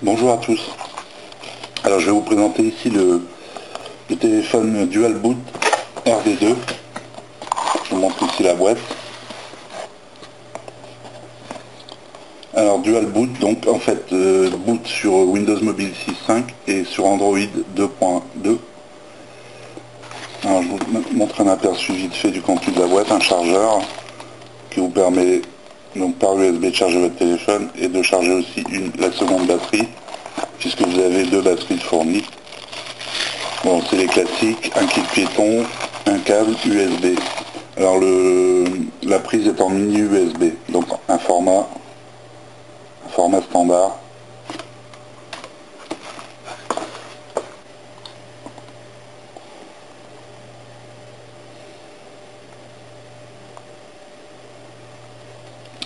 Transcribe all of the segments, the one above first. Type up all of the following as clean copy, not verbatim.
Bonjour à tous. Alors je vais vous présenter ici le téléphone Dual Boot RD2. Je vous montre ici la boîte. Alors Dual Boot, donc en fait boot sur Windows Mobile 6.5 et sur Android 2.2. Alors je vous montre un aperçu vite fait du contenu de la boîte, un chargeur qui vous permet donc par USB de charger votre téléphone et de charger aussi la seconde batterie, puisque vous avez deux batteries fournies. Bon, c'est les classiques, un kit piéton, un câble USB. Alors la prise est en mini USB, donc un format standard.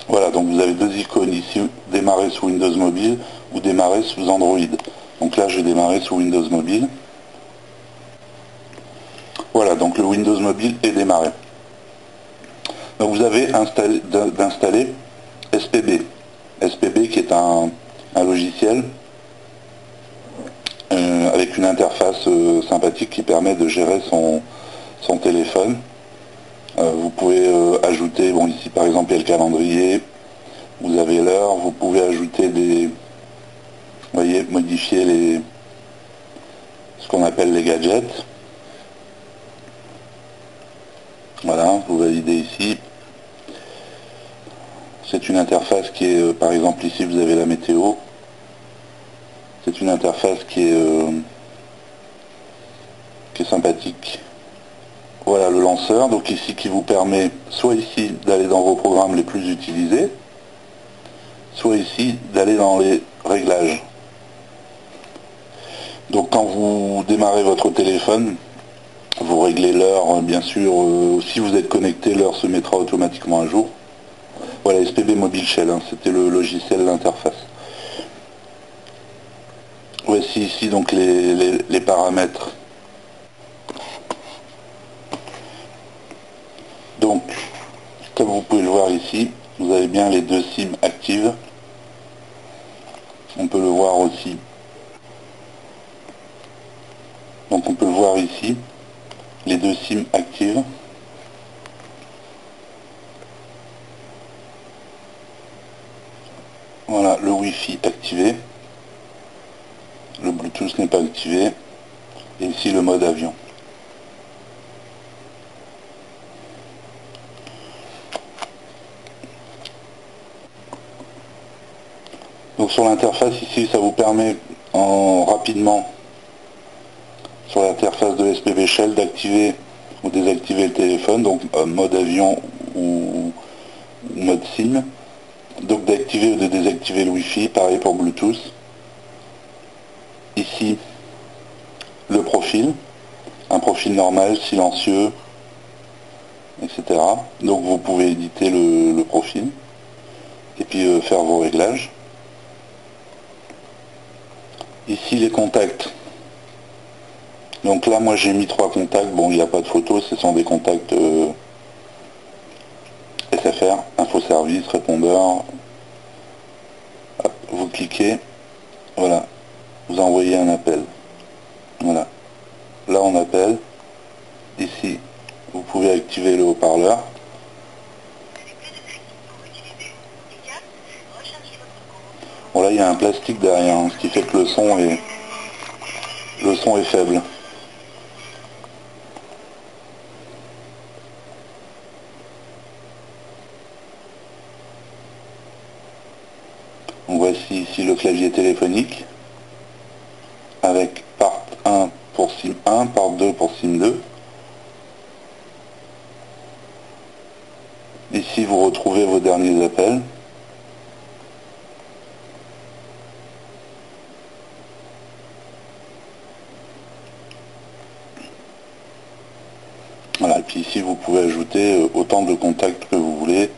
Voilà, donc vous avez deux icônes ici, démarrer sous Windows Mobile ou démarrer sous Android. Donc là, je vais démarrer sous Windows Mobile. Voilà, donc le Windows Mobile est démarré. Donc vous avez d'installer SPB. SPB qui est un logiciel avec une interface sympathique qui permet de gérer son téléphone. Vous pouvez ajouter, bon ici par exemple il y a le calendrier, vous avez l'heure, vous pouvez ajouter des, vous voyez, modifier ce qu'on appelle les gadgets. Voilà, vous validez ici. C'est une interface qui est, par exemple ici vous avez la météo. C'est une interface qui est sympathique. Voilà le lanceur, donc ici qui vous permet soit ici d'aller dans vos programmes les plus utilisés, soit ici d'aller dans les réglages. Donc quand vous démarrez votre téléphone, vous réglez l'heure, bien sûr, si vous êtes connecté, l'heure se mettra automatiquement à jour. Voilà, SPB Mobile Shell, hein, c'était le logiciel, l'interface. Voici ici donc les paramètres. Donc, comme vous pouvez le voir ici, vous avez bien les deux SIM actives. On peut le voir aussi. Donc on peut le voir ici, les deux SIM actives. Voilà, le Wi-Fi activé. Le Bluetooth n'est pas activé. Et ici le mode avion. Donc sur l'interface ici, ça vous permet rapidement, sur l'interface de SPB Shell, d'activer ou désactiver le téléphone, donc mode avion ou mode SIM. Donc d'activer ou de désactiver le Wi-Fi, pareil pour Bluetooth. Ici, le profil, un profil normal, silencieux, etc. Donc vous pouvez éditer le profil et puis faire vos réglages. Ici les contacts. Donc là moi j'ai mis 3 contacts, bon il n'y a pas de photo, ce sont des contacts SFR, infoservice, répondeur. Hop, vous cliquez, voilà, vous envoyez un appel. Voilà. Là on appelle. Ici, vous pouvez activer le haut-parleur. Bon là il y a un plastique derrière, hein, ce qui fait que le son est faible. Donc voici ici le clavier téléphonique avec part 1 pour SIM 1, part 2 pour SIM 2. Ici vous retrouvez vos derniers appels. Voilà, et puis ici vous pouvez ajouter autant de contacts que vous voulez.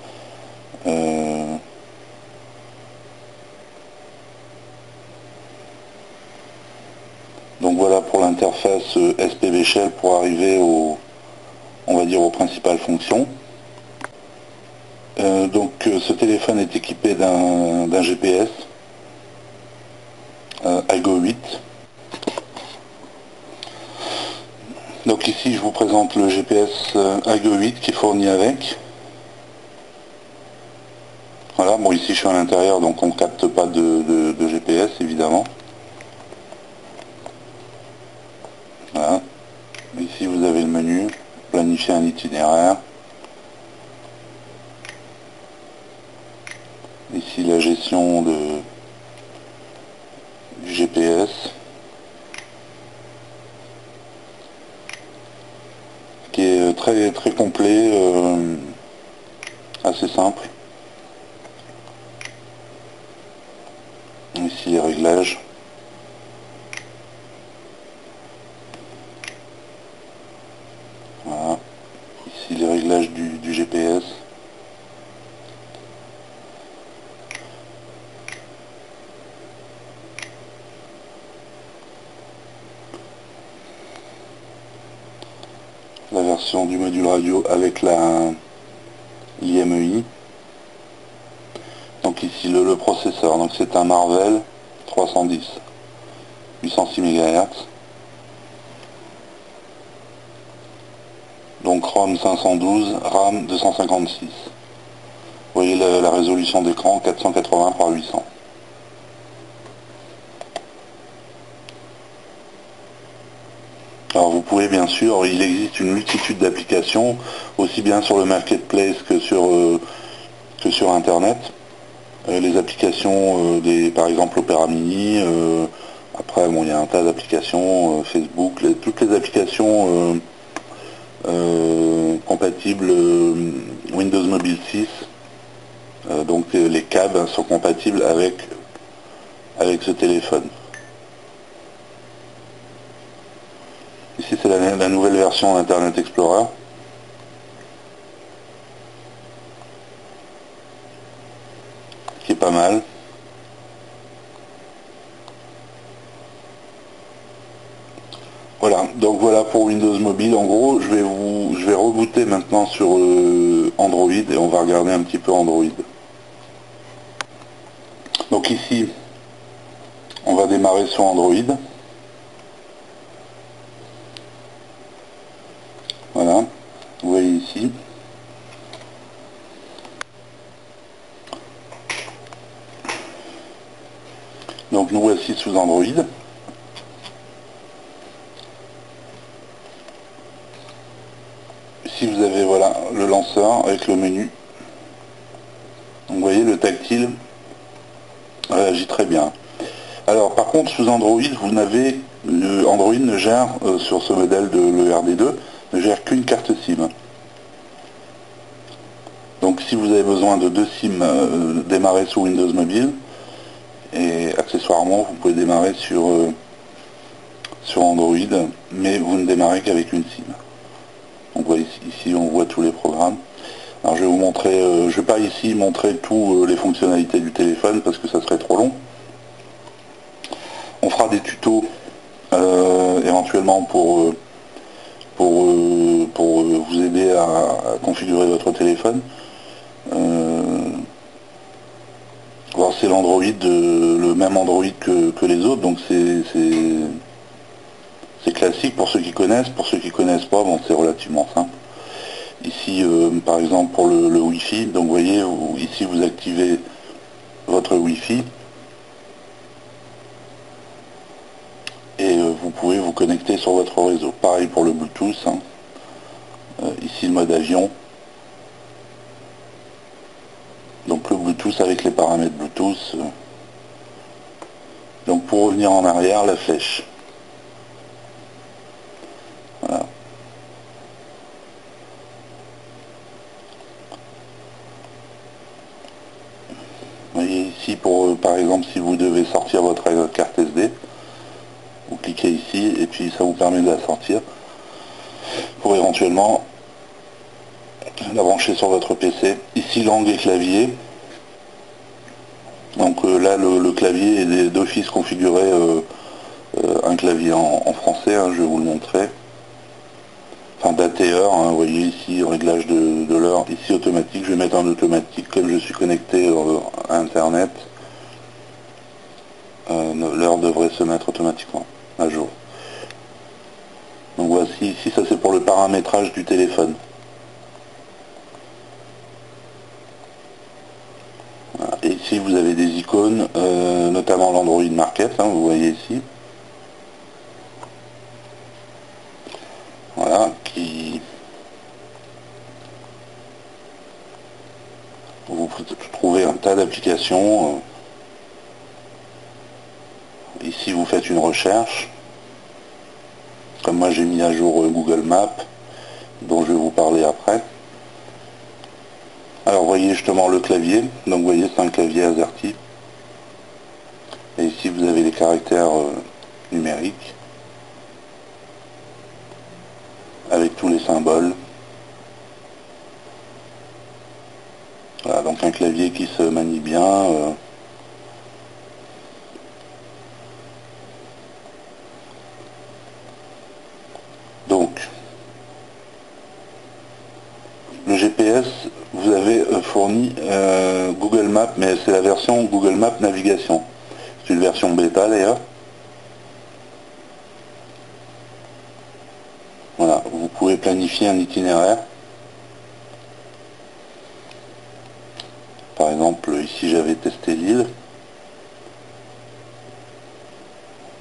Donc voilà pour l'interface SPB Shell pour arriver on va dire aux principales fonctions. Donc ce téléphone est équipé d'un GPS. 8. Donc ici je vous présente le GPS AGE 8 qui est fourni avec. Voilà, bon ici je suis à l'intérieur donc on ne capte pas de GPS évidemment. Voilà. Ici vous avez le menu, planifier un itinéraire. Ici la gestion du GPS. Qui est très très complet, assez simple. Ici les réglages. Voilà. Ici les réglages du GPS. La version du module radio avec l'IMEI. Donc ici le processeur, donc c'est un Marvell 310, 806 MHz. Donc ROM 512, RAM 256. Vous voyez la résolution d'écran 480 par 800. Alors vous pouvez bien sûr, il existe une multitude d'applications, aussi bien sur le marketplace que sur internet. Les applications par exemple Opera Mini, après bon, il y a un tas d'applications, Facebook, toutes les applications compatibles Windows Mobile 6, donc les câbles sont compatibles avec ce téléphone. Ici c'est la nouvelle version d'Internet Explorer. Qui est pas mal. Voilà, donc voilà pour Windows Mobile. En gros, je vais rebooter maintenant sur Android et on va regarder un petit peu Android. Donc ici, on va démarrer sur Android. Voilà, vous voyez ici. Donc nous voici sous Android. Ici vous avez voilà le lanceur avec le menu. Donc, vous voyez le tactile réagit très bien. Alors par contre sous Android, vous n'avez Android ne gère sur ce modèle de l'ERD2 ne gère qu'une carte SIM. Donc si vous avez besoin de 2 SIM démarrer sous Windows Mobile, et accessoirement vous pouvez démarrer sur Android, mais vous ne démarrez qu'avec une SIM. Donc vous voyez ici on voit tous les programmes. Alors je vais vous montrer, je ne vais pas ici montrer toutes les fonctionnalités du téléphone parce que ça serait trop long. On fera des tutos éventuellement pour vous aider à configurer votre téléphone. Voir c'est l'Android, le même Android que les autres, donc c'est classique pour ceux qui connaissent. Pour ceux qui connaissent pas, bon, c'est relativement simple. Ici par exemple pour le Wi-Fi, donc vous voyez ici vous activez votre Wi-Fi et vous pouvez vous connecter sur votre réseau. Pareil pour le Bluetooth, hein. Ici le mode avion. Donc le Bluetooth avec les paramètres Bluetooth. Donc pour revenir en arrière, la flèche. Voilà. Vous voyez ici pour par exemple si vous devez sortir votre carte SD, vous cliquez ici et puis ça vous permet de la sortir pour éventuellement la brancher sur votre PC. Ici langue et clavier. Donc là le clavier est d'office configuré un clavier en français, hein, je vais vous le montrer. Enfin date et heure, hein, vous voyez ici réglage de l'heure, ici automatique, je vais mettre un automatique comme je suis connecté à internet. l'heure devrait se mettre automatiquement à jour. Donc voici, ici ça c'est pour le paramétrage du téléphone. Voilà. Et ici vous avez des icônes, notamment l'Android Market, hein, vous voyez ici. Voilà, qui vous trouvez un tas d'applications. Ici vous faites une recherche. Comme moi j'ai mis à jour Google Maps, dont je vais vous parler après. Alors vous voyez justement le clavier, donc vous voyez c'est un clavier AZERTY. Et ici vous avez les caractères numériques, avec tous les symboles. Voilà, donc un clavier qui se manie bien. Donc, le GPS, vous avez fourni Google Maps, mais c'est la version Google Maps Navigation. C'est une version bêta d'ailleurs. Voilà, vous pouvez planifier un itinéraire. Par exemple, ici j'avais testé l'île.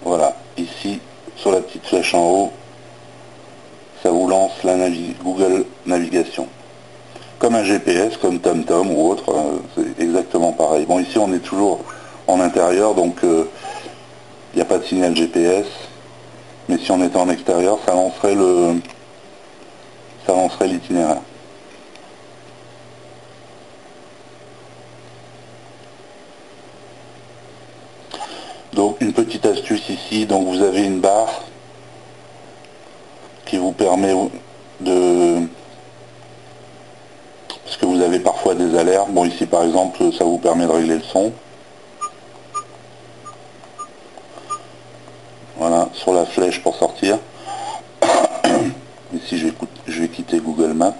Voilà, ici, sur la petite flèche en haut, ça vous lance la Google Navigation. Comme un GPS, comme TomTom ou autre, c'est exactement pareil. Bon, ici on est toujours en intérieur, donc il n'y a pas de signal GPS. Mais si on était en extérieur, ça lancerait l'itinéraire. Donc une petite astuce ici, donc vous avez une barre qui vous permet de... Parce que vous avez parfois des alertes. Bon ici par exemple ça vous permet de régler le son. Voilà, sur la flèche pour sortir. Ici je vais quitter Google Maps.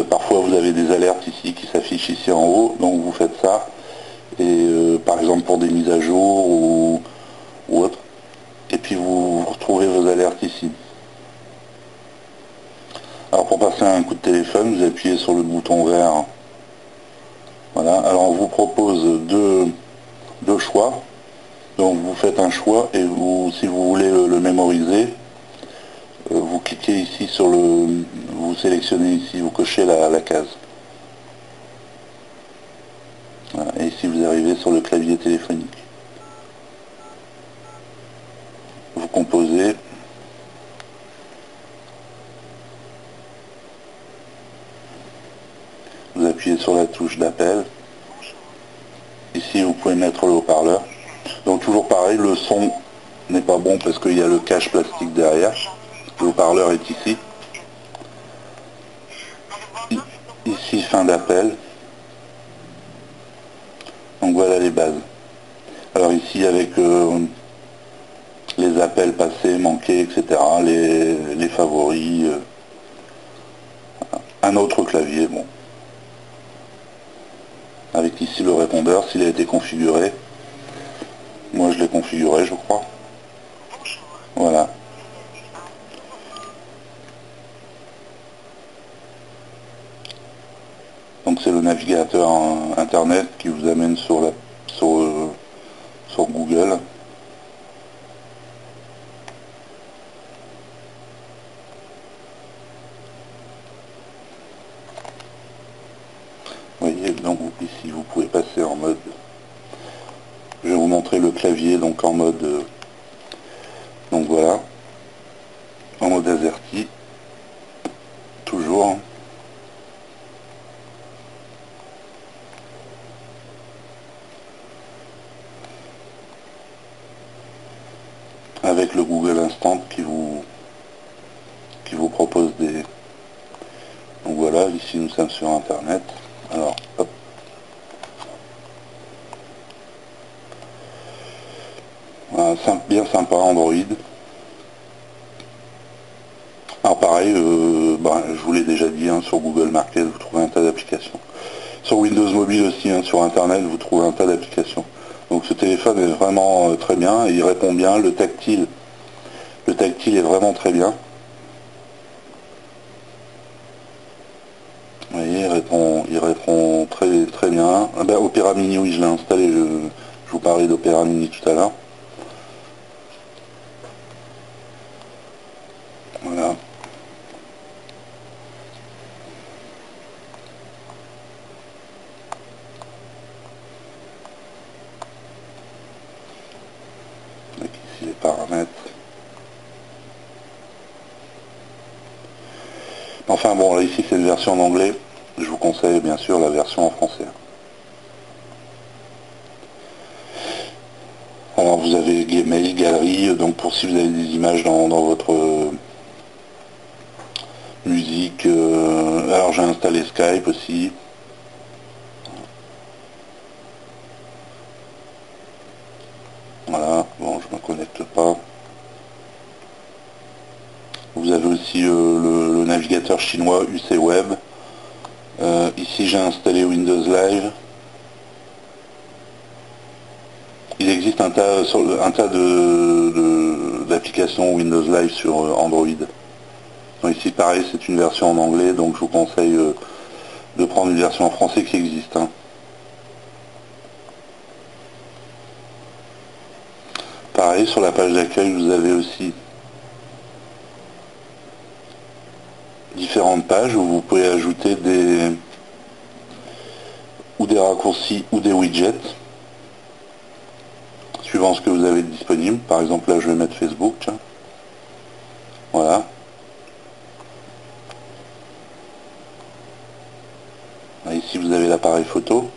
Parfois vous avez des alertes ici qui s'affichent ici en haut, donc vous faites ça. Et par exemple pour des mises à jour ou autre. Et puis vous retrouvez vos alertes ici. Alors pour passer un coup de téléphone, vous appuyez sur le bouton vert. Voilà, alors on vous propose deux choix. Donc vous faites un choix et si vous voulez le mémoriser, vous cliquez ici sur vous sélectionnez ici, vous cochez la case. Voilà, et ici vous arrivez sur le clavier téléphonique. Vous composez. Vous appuyez sur la touche d'appel. Ici vous pouvez mettre le haut-parleur. Donc toujours pareil, le son n'est pas bon parce qu'il y a le cache plastique derrière. Le haut-parleur est ici. Ici fin d'appel. Donc voilà les bases. Alors ici avec les appels passés, manqués, etc. Les favoris. Un autre clavier, bon. Avec ici le répondeur, s'il a été configuré. Moi je l'ai configuré, je crois. Voilà. Donc c'est le navigateur internet qui vous amène sur Google. Vous voyez, donc ici vous pouvez passer en mode... Je vais vous montrer le clavier donc en mode... donc voilà. En mode AZERTY. Toujours. Avec le Google Instant qui vous propose des... Donc voilà, ici nous sommes sur Internet. Alors, hop. Voilà, bien sympa Android. Alors pareil, je vous l'ai déjà dit, hein, sur Google Market, vous trouvez un tas d'applications. Sur Windows Mobile aussi, hein, sur Internet, vous trouvez un tas d'applications. Donc ce téléphone est vraiment très bien, et il répond bien, le tactile est vraiment très bien. Vous voyez, il répond très très bien. Ah ben, Opera Mini, oui, je l'ai installé, je vous parlais d'Opera Mini tout à l'heure. Voilà. Avec ici les paramètres. Enfin bon, là ici c'est une version en anglais. Je vous conseille bien sûr la version en français. Alors vous avez Gmail, Galerie, donc pour si vous avez des images dans votre musique. Alors j'ai installé Skype aussi. Voilà, bon je me connecte pas. Vous avez aussi le navigateur chinois UC Web. Ici j'ai installé Windows Live. Il existe un tas d'applications Windows Live sur Android. Donc ici pareil, c'est une version en anglais, donc je vous conseille de prendre une version en français qui existe. Hein. Pareil, sur la page d'accueil, vous avez aussi différentes pages où vous pouvez ajouter des raccourcis ou des widgets suivant ce que vous avez disponible. Par exemple, là je vais mettre Facebook, tiens. Voilà. Là, ici vous avez l'appareil photo.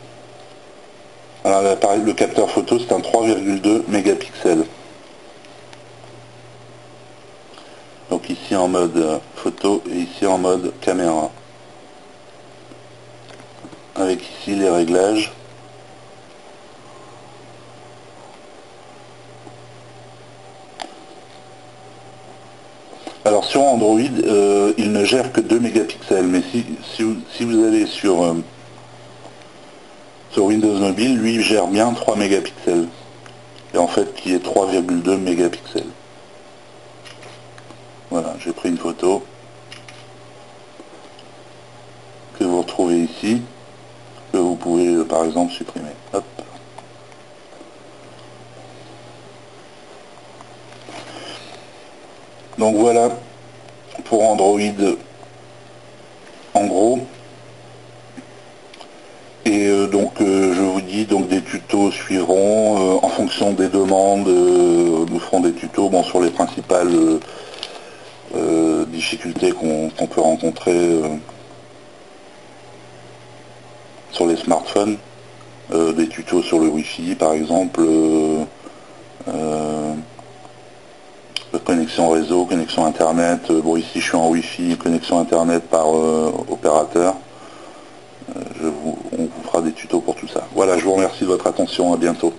Alors le capteur photo, c'est un 3,2 mégapixels. Donc ici en mode photo et ici en mode caméra. Avec ici les réglages. Alors sur Android, il ne gère que 2 mégapixels, mais si vous allez sur Windows Mobile, lui il gère bien 3 mégapixels. Et en fait qui est 3,2 mégapixels. Voilà, j'ai pris une photo que vous retrouvez ici, que vous pouvez par exemple supprimer. Hop. Donc voilà pour Android en gros. Et donc je vous dis, donc des tutos suivront en fonction des demandes. Nous ferons des tutos bon, sur les principales difficultés qu'on peut rencontrer sur les smartphones. Des tutos sur le Wi-Fi par exemple, connexion réseau, connexion internet. Bon ici je suis en Wi-Fi, connexion internet par opérateur. On vous fera des tutos pour tout ça. Voilà, je vous remercie de votre attention, à bientôt.